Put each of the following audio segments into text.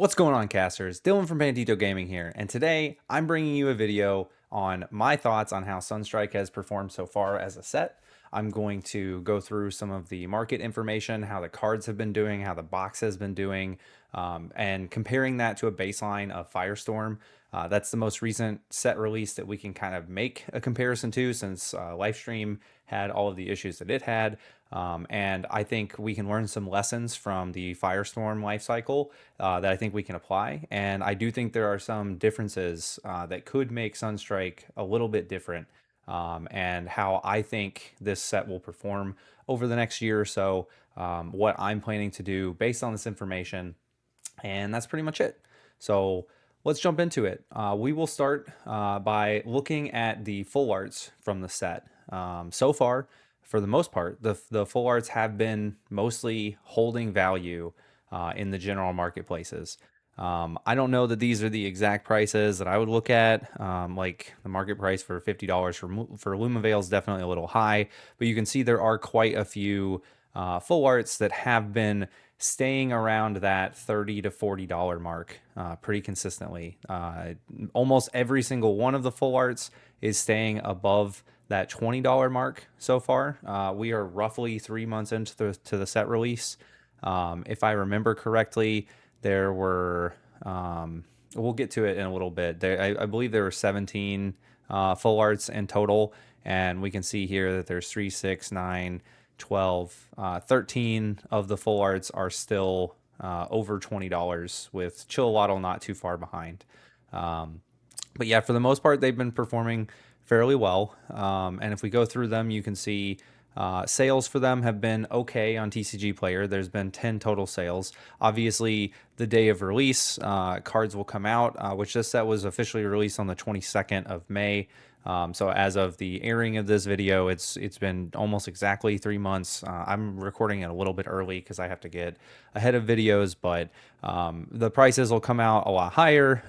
What's going on, casters? Dylan from Bandito Gaming here, and today I'm bringing you a video on my thoughts on how Sunstrike has performed so far as a set. I'm going to go through some of the market information, how the cards have been doing, how the box has been doing, and comparing that to a baseline of FireStorm. That's the most recent set release that we can kind of make a comparison to, since Livestream had all of the issues that it had. And I think we can learn some lessons from the Firestorm life cycle that I think we can apply. And I do think there are some differences that could make Sunstrike a little bit different, and how I think this set will perform over the next year or so, what I'm planning to do based on this information. And that's pretty much it. So let's jump into it. We will start by looking at the full arts from the set. So far, for the most part, the full arts have been mostly holding value in the general marketplaces. I don't know that these are the exact prices that I would look at. Like the market price for $50 for Lumavale is definitely a little high, but you can see there are quite a few full arts that have been staying around that $30 to $40 mark pretty consistently. Almost every single one of the full arts is staying above that $20 mark so far. We are roughly 3 months into the set release. If I remember correctly, there were, we'll get to it in a little bit. I believe there were 17 full arts in total, and we can see here that there's 3, 6, 9, 12, 13 of the full arts are still over $20, with Chillowaddle not too far behind. But yeah, for the most part, they've been performing fairly well. And if we go through them, you can see sales for them have been okay on TCG Player. There's been 10 total sales. Obviously, the day of release, cards will come out, which this set was officially released on the 22nd of May. So as of the airing of this video, it's been almost exactly 3 months. I'm recording it a little bit early because I have to get ahead of videos, but the prices will come out a lot higher.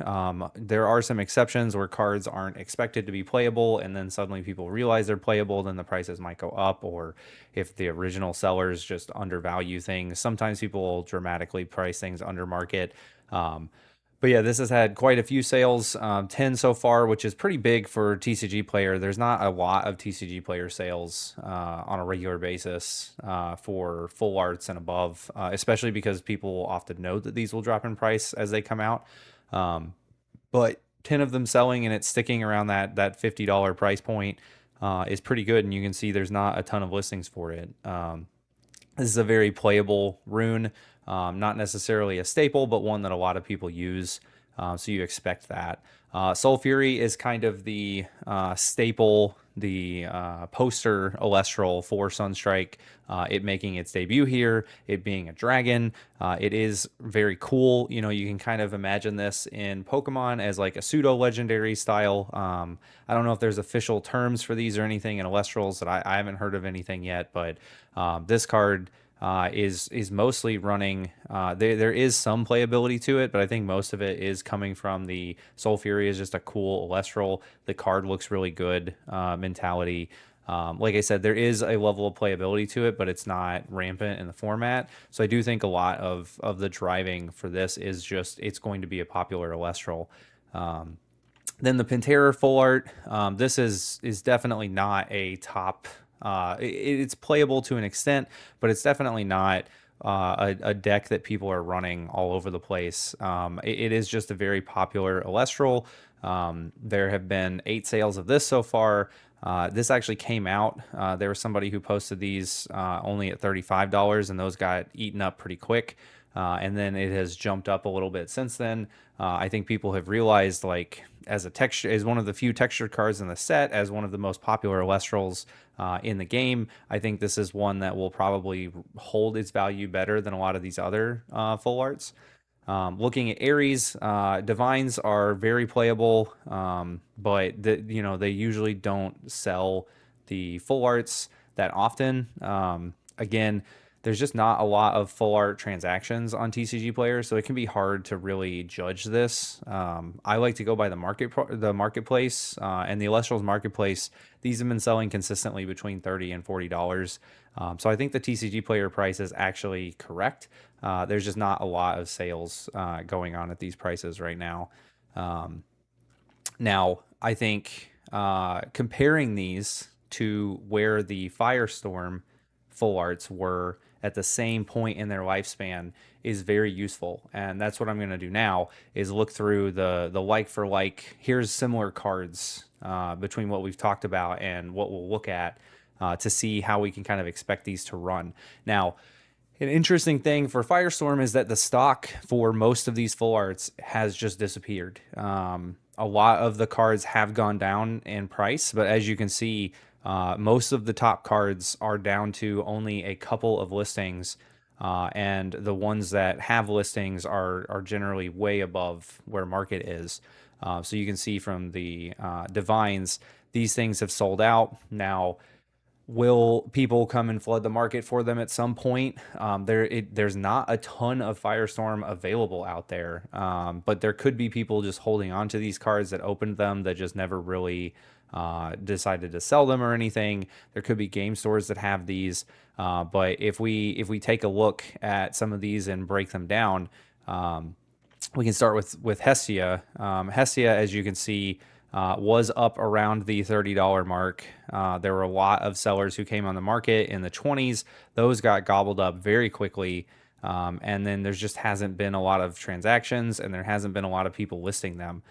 There are some exceptions where cards aren't expected to be playable, and then suddenly people realize they're playable, then the prices might go up, or if the original sellers just undervalue things. Sometimes people will dramatically price things under market. But yeah, this has had quite a few sales, 10 so far, which is pretty big for TCG Player. There's not a lot of TCG Player sales on a regular basis for full arts and above, especially because people often know that these will drop in price as they come out. But 10 of them selling and it's sticking around that $50 price point is pretty good, and you can see there's not a ton of listings for it. This is a very playable rune. Not necessarily a staple, but one that a lot of people use. So you expect that. Soul Fury is kind of the staple, the poster Elestral for Sunstrike. It making its debut here, it being a dragon. It is very cool. You know, you can kind of imagine this in Pokemon as like a pseudo legendary style. I don't know if there's official terms for these or anything in Elestrals that I haven't heard of anything yet, but this card is mostly running. There is some playability to it, but I think most of it is coming from the Soul Fury is just a cool Elestral. The card looks really good mentality. Like I said, there is a level of playability to it, but it's not rampant in the format. So I do think a lot of the driving for this is just it's going to be a popular Elestral. Then the Pantera full art. This is definitely not a top. It's playable to an extent, but it's definitely not a deck that people are running all over the place. It is just a very popular Elestral. There have been 8 sales of this so far. This actually came out. There was somebody who posted these only at $35, and those got eaten up pretty quick. And then it has jumped up a little bit since then. I think people have realized, like, as a texture, as one of the few textured cards in the set, as one of the most popular Elestrals in the game, I think this is one that will probably hold its value better than a lot of these other full arts. Looking at Aries, Divines are very playable, but they usually don't sell the full arts that often. Again, there's just not a lot of full art transactions on TCG Player, so it can be hard to really judge this. I like to go by the marketplace, and the Elestrals marketplace. These have been selling consistently between $30 and $40. So I think the TCG Player price is actually correct. There's just not a lot of sales going on at these prices right now. Now, I think comparing these to where the FireStorm full arts were at the same point in their lifespan is very useful, and that's what I'm going to do now is look through the like for like. Here's similar cards between what we've talked about and what we'll look at to see how we can kind of expect these to run. Now, an interesting thing for Firestorm is that the stock for most of these full arts has just disappeared. A lot of the cards have gone down in price, but as you can see, most of the top cards are down to only a couple of listings, and the ones that have listings are generally way above where market is. So you can see from the divines, these things have sold out. Now, will people come and flood the market for them at some point? There's not a ton of Firestorm available out there, but there could be people just holding on to these cards that opened them that just never really decided to sell them or anything. There could be game stores that have these, but if we take a look at some of these and break them down, we can start with Hestia. Hestia, as you can see, was up around the $30 mark. There were a lot of sellers who came on the market in the 20s. Those got gobbled up very quickly. And then there just hasn't been a lot of transactions, and there hasn't been a lot of people listing them.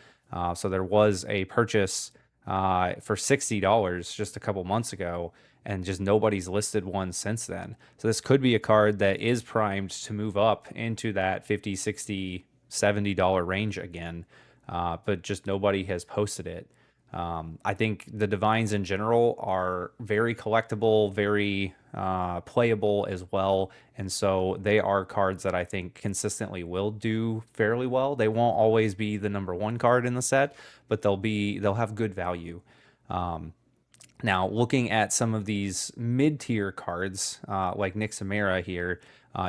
So there was a purchase for $60 just a couple months ago, and just nobody's listed one since then. So this could be a card that is primed to move up into that $50, $60, $70 range again. But just nobody has posted it. I think the divines in general are very collectible, very playable as well, and so they are cards that I think consistently will do fairly well. They won't always be the number one card in the set, but they'll have good value. Now, looking at some of these mid-tier cards, like Nixamera here,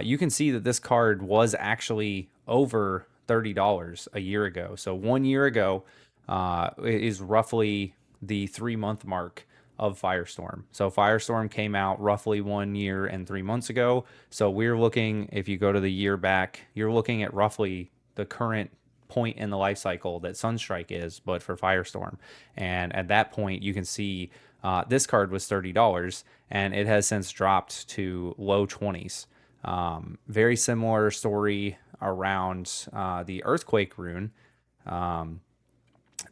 you can see that this card was actually over $30 a year ago. So 1 year ago is roughly the 3-month mark of Firestorm. So Firestorm came out roughly 1 year and 3 months ago. So we're looking, if you go to the year back, you're looking at roughly the current point in the life cycle that Sunstrike is, but for Firestorm. And at that point, you can see this card was $30, and it has since dropped to low 20s. Very similar story around the Earthquake rune.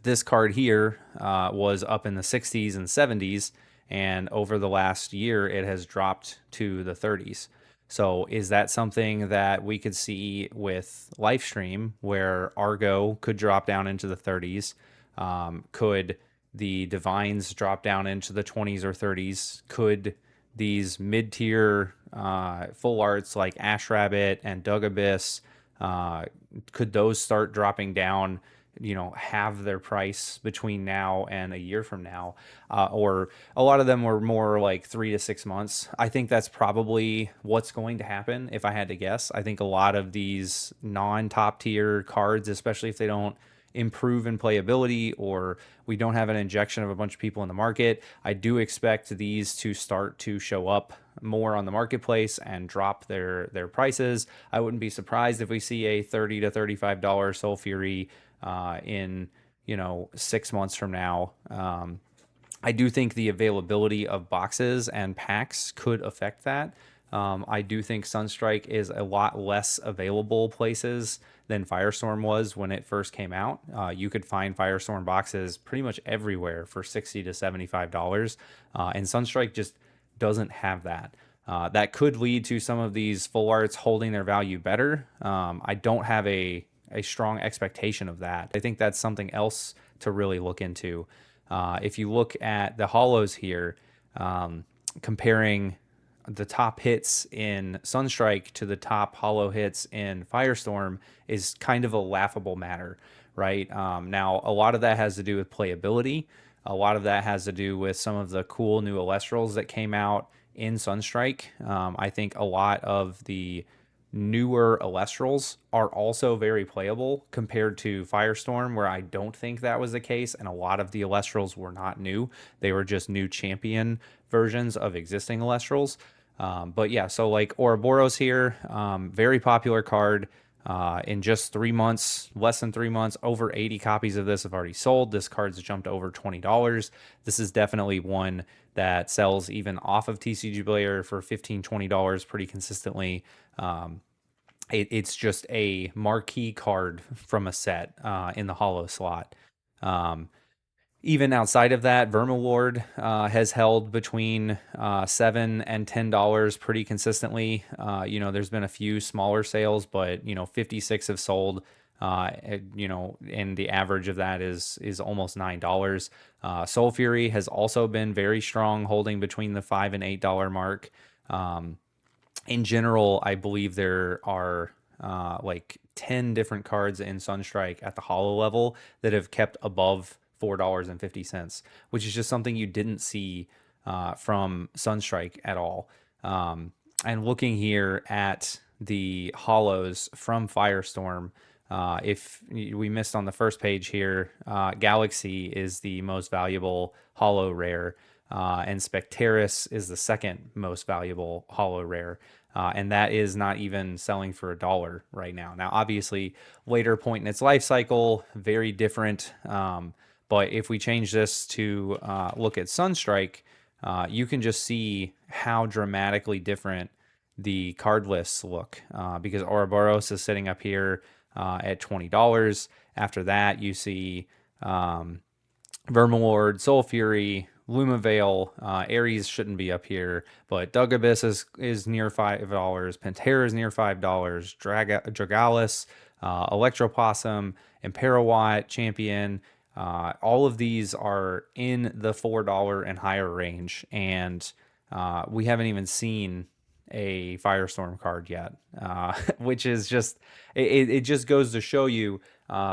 This card here was up in the 60s and 70s, and over the last year, it has dropped to the 30s. So is that something that we could see with Lifestream, where Argo could drop down into the 30s? Could the Divines drop down into the 20s or 30s? Could these mid-tier full arts like Ash Rabbit and Dug Abyss, could those start dropping down, have their price between now and a year from now? Or a lot of them were more like 3 to 6 months. I think that's probably what's going to happen if I had to guess. I think a lot of these non-top tier cards, especially if they don't improve in playability or we don't have an injection of a bunch of people in the market, I do expect these to start to show up more on the marketplace and drop their prices. I wouldn't be surprised if we see a $30 to $35 Soul Fury in 6 months from now. I do think the availability of boxes and packs could affect that. I do think Sunstrike is a lot less available places than Firestorm was when it first came out. You could find Firestorm boxes pretty much everywhere for $60 to $75, and Sunstrike just doesn't have that. That could lead to some of these full arts holding their value better. I don't have a strong expectation of that. I think that's something else to really look into. If you look at the holos here, comparing the top hits in Sunstrike to the top holo hits in Firestorm is kind of a laughable matter, right? Now, a lot of that has to do with playability. A lot of that has to do with some of the cool new Elestrals that came out in Sunstrike. I think a lot of the newer Elestrals are also very playable compared to Firestorm, where I don't think that was the case. And a lot of the Elestrals were not new, they were just new champion versions of existing Elestrals. But yeah, so like Ouroboros here, very popular card. In just 3 months, less than 3 months, over 80 copies of this have already sold. This card's jumped over $20. This is definitely one that sells even off of TCG Player for $15, $20 pretty consistently. It's just a marquee card from a set in the Holo slot. Um, Even outside of that, Vermilord has held between $7 and $10 pretty consistently. There's been a few smaller sales, but 56 have sold. And the average of that is almost $9. Soul Fury has also been very strong, holding between the $5 and $8 mark. In general, I believe there are like 10 different cards in Sunstrike at the Holo level that have kept above $4.50, which is just something you didn't see from Sunstrike at all. And looking here at the Holos from Firestorm, if we missed on the first page here, Galaxy is the most valuable Holo rare, and Spectaris is the second most valuable Holo rare. And that is not even selling for $1 right now. Now, obviously, later point in its life cycle, very different. But if we change this to look at Sunstrike, you can just see how dramatically different the card lists look, because Ouroboros is sitting up here at $20. After that, you see Vermilord, Soul Fury, Lumavale, Ares shouldn't be up here, but Dugabus is near $5, Pantera is near $5, Dragalis, Electropossum, Imperawatt, Champion, all of these are in the $4 and higher range, and we haven't even seen a Firestorm card yet, which is just it just goes to show you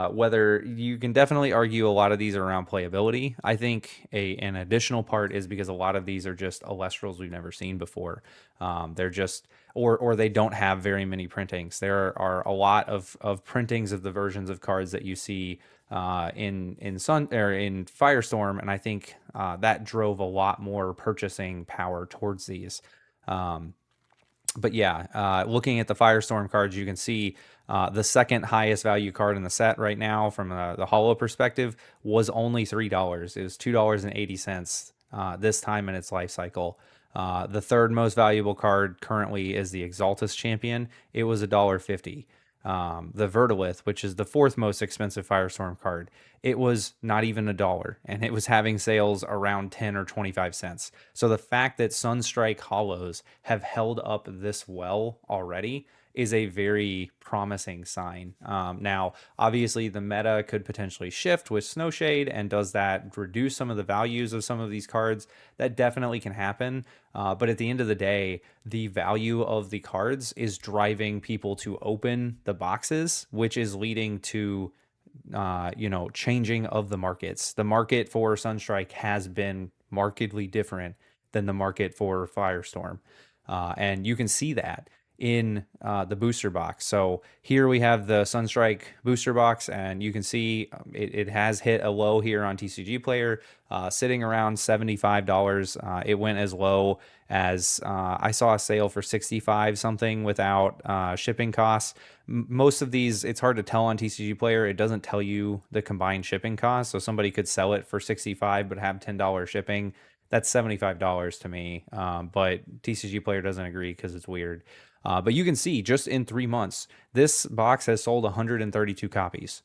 whether you can definitely argue a lot of these are around playability. I think an additional part is because a lot of these are just Elestrals we've never seen before. They're just or they don't have very many printings. There are a lot of printings of the versions of cards that you see in Sun or in Firestorm, and I think that drove a lot more purchasing power towards these. But yeah, looking at the Firestorm cards, you can see the second highest value card in the set right now from the Holo perspective was only $3. It was $2.80 this time in its life cycle. The third most valuable card currently is the Exaltus Champion. It was $1.50. The Vertilith, which is the fourth most expensive Firestorm card, it was not even $1, and it was having sales around 10 or 25 cents. So the fact that Sunstrike Holos have held up this well already is a very promising sign. Now, obviously, the meta could potentially shift with Snowshade, and does that reduce some of the values of some of these cards? That definitely can happen. But at the end of the day, the value of the cards is driving people to open the boxes, which is leading to changing of the markets. The market for Sunstrike has been markedly different than the market for Firestorm. And you can see that in the booster box. So here we have the Sunstrike booster box, and you can see it has hit a low here on TCG Player, sitting around $75. It went as low as I saw a sale for 65 something without shipping costs. Most of these, it's hard to tell on TCG Player. It doesn't tell you the combined shipping costs. So somebody could sell it for 65 but have $10 shipping. That's $75 to me. But TCG Player doesn't agree because it's weird. But you can see just in 3 months, this box has sold 132 copies.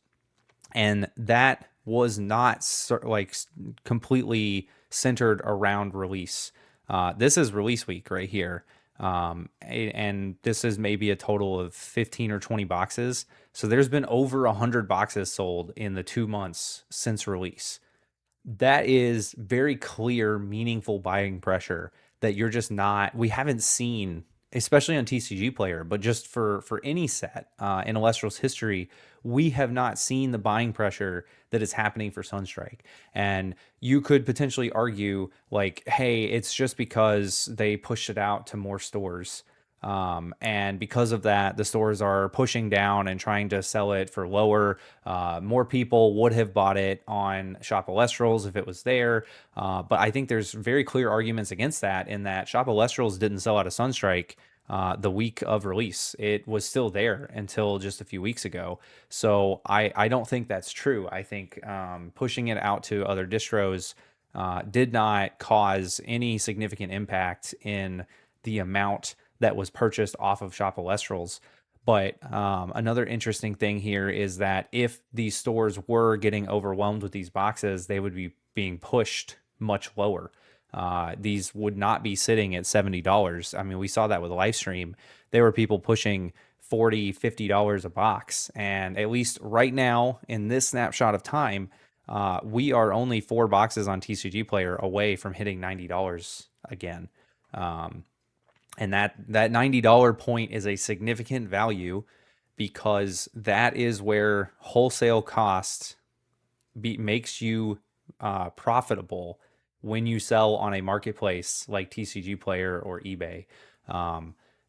And that was not like completely centered around release. This is release week right here. And this is maybe a total of 15 or 20 boxes. So there's been over 100 boxes sold in the 2 months since release. That is very clear, meaningful buying pressure that you're just not, we haven't seen especially on TCG Player, but just for any set in Elestral's history, we have not seen the buying pressure that is happening for Sunstrike. And you could potentially argue like, hey, it's just because they pushed it out to more stores. And because of that, the stores are pushing down and trying to sell it for lower. More people would have bought it on Shop Elestrals if it was there. But I think there's very clear arguments against that, in that Shop Elestrals didn't sell out of Sunstrike the week of release. It was still there until just a few weeks ago. So I don't think that's true. I think pushing it out to other distros did not cause any significant impact in the amount that was purchased off of Shop Elestrals. But another interesting thing here is that if these stores were getting overwhelmed with these boxes, they would be being pushed much lower. These would not be sitting at $70. I mean, we saw that with a live stream. There were people pushing $40, $50 a box. And at least right now, in this snapshot of time, we are only 4 boxes on TCG Player away from hitting $90 again. And that $90 point is a significant value, because that is where wholesale cost makes you profitable when you sell on a marketplace like TCG Player or eBay.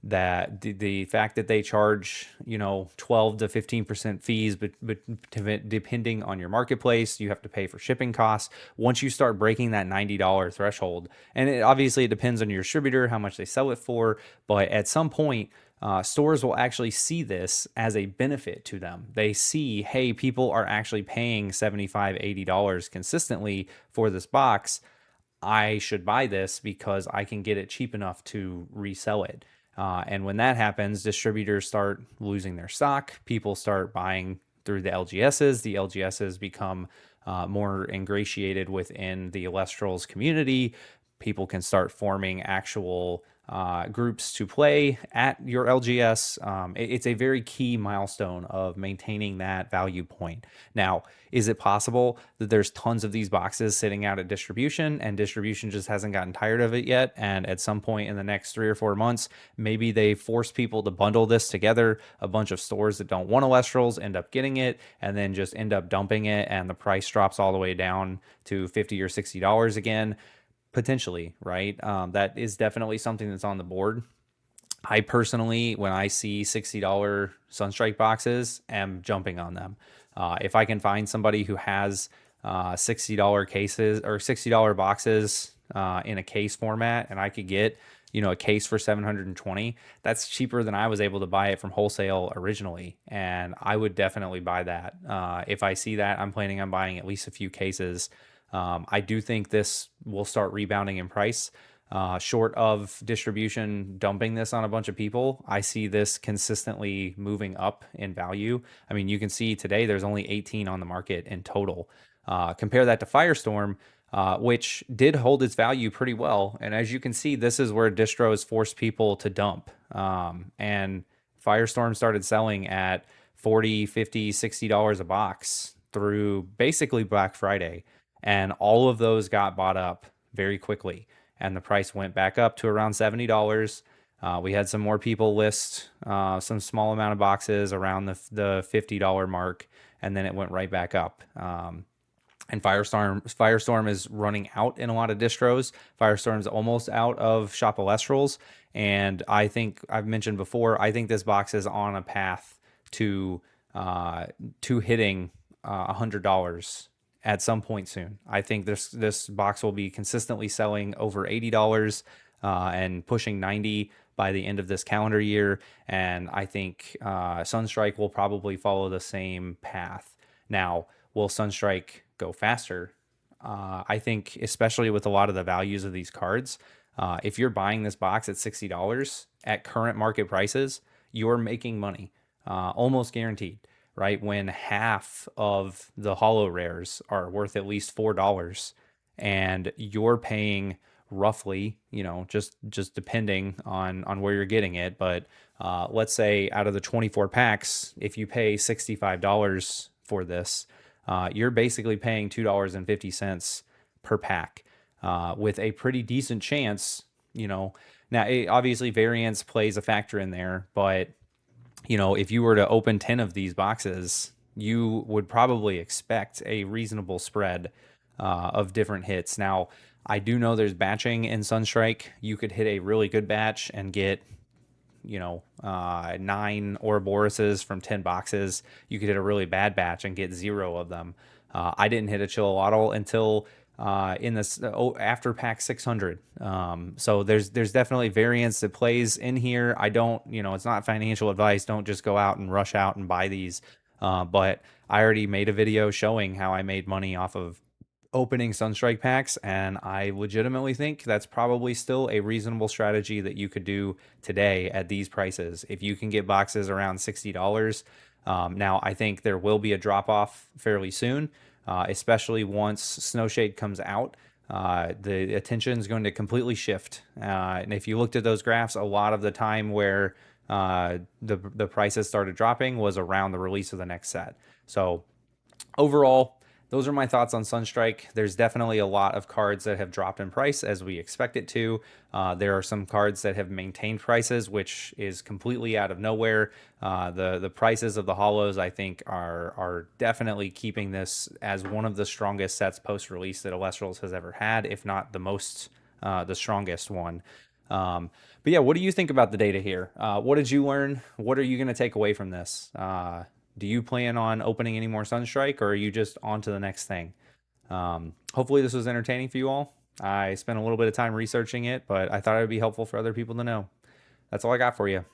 That the fact that they charge 12 to 15% fees, but depending on your marketplace, you have to pay for shipping costs. Once you start breaking that $90 threshold, and obviously it depends on your distributor how much they sell it for, but at some point stores will actually see this as a benefit to them. They see, hey, people are actually paying $75, $80 consistently for this box. I should buy this because I can get it cheap enough to resell it. And when that happens, distributors start losing their stock. People start buying through the LGSs. The LGSs become more ingratiated within the Elestrals community. People can start forming actual groups to play at your LGS. It's a very key milestone of maintaining that value point. Now, is it possible that there's tons of these boxes sitting out at distribution, and distribution just hasn't gotten tired of it yet? And at some point in the next 3 or 4 months, maybe they force people to bundle this together. A bunch of stores that don't want Elestrals end up getting it, and then just end up dumping it, and the price drops all the way down to $50 or $60 again. Potentially, right? That is definitely something that's on the board. I personally, when I see $60 Sunstrike boxes, am jumping on them. If I can find somebody who has $60 cases or $60 boxes in a case format, and I could get a case for 720, that's cheaper than I was able to buy it from wholesale originally, and I would definitely buy that. If I see that, I'm planning on buying at least a few cases. I do think this will start rebounding in price. Short of distribution dumping this on a bunch of people, I see this consistently moving up in value. I mean, you can see today there's only 18 on the market in total. Compare that to FireStorm, which did hold its value pretty well. And as you can see, this is where distros forced people to dump. And FireStorm started selling at $40, $50, $60 a box through basically Black Friday. And all of those got bought up very quickly, and the price went back up to around $70. We had some more people list some small amount of boxes around the $50 mark, and then it went right back up. And FireStorm is running out in a lot of distros. FireStorm's almost out of Shop Elestrals, and I think I've mentioned before, I think this box is on a path to hitting $100 at some point soon. I think this box will be consistently selling over $80 and pushing 90 by the end of this calendar year. And I think Sunstrike will probably follow the same path. Now, will Sunstrike go faster? I think, especially with a lot of the values of these cards, if you're buying this box at $60 at current market prices, you're making money, almost guaranteed. Right? When half of the Holo rares are worth at least $4, and you're paying roughly, just depending on where you're getting it, but let's say out of the 24 packs, if you pay $65 for this, you're basically paying $2.50 per pack, with a pretty decent chance, Now, obviously, variance plays a factor in there, but if you were to open 10 of these boxes, you would probably expect a reasonable spread of different hits. Now, I do know there's batching in Sunstrike. You could hit a really good batch and get, 9 Ouroboroses from 10 boxes. You could hit a really bad batch and get 0 of them. I didn't hit a Chillowaddle until in this after pack 600. So there's definitely variance that plays in here. I don't, it's not financial advice. Don't just go out and rush out and buy these. But I already made a video showing how I made money off of opening Sunstrike packs, and I legitimately think that's probably still a reasonable strategy that you could do today at these prices. If you can get boxes around $60, now I think there will be a drop off fairly soon, especially once Snowshade comes out. The attention is going to completely shift. And if you looked at those graphs, a lot of the time where the prices started dropping was around the release of the next set. So overall, those are my thoughts on Sunstrike. There's definitely a lot of cards that have dropped in price as we expect it to. There are some cards that have maintained prices, which is completely out of nowhere. The prices of the Holos, I think, are definitely keeping this as one of the strongest sets post-release that Elestrals has ever had, if not the strongest one. But yeah, what do you think about the data here? What did you learn? What are you going to take away from this? Do you plan on opening any more Sunstrike, or are you just on to the next thing? Hopefully this was entertaining for you all. I spent a little bit of time researching it, but I thought it would be helpful for other people to know. That's all I got for you.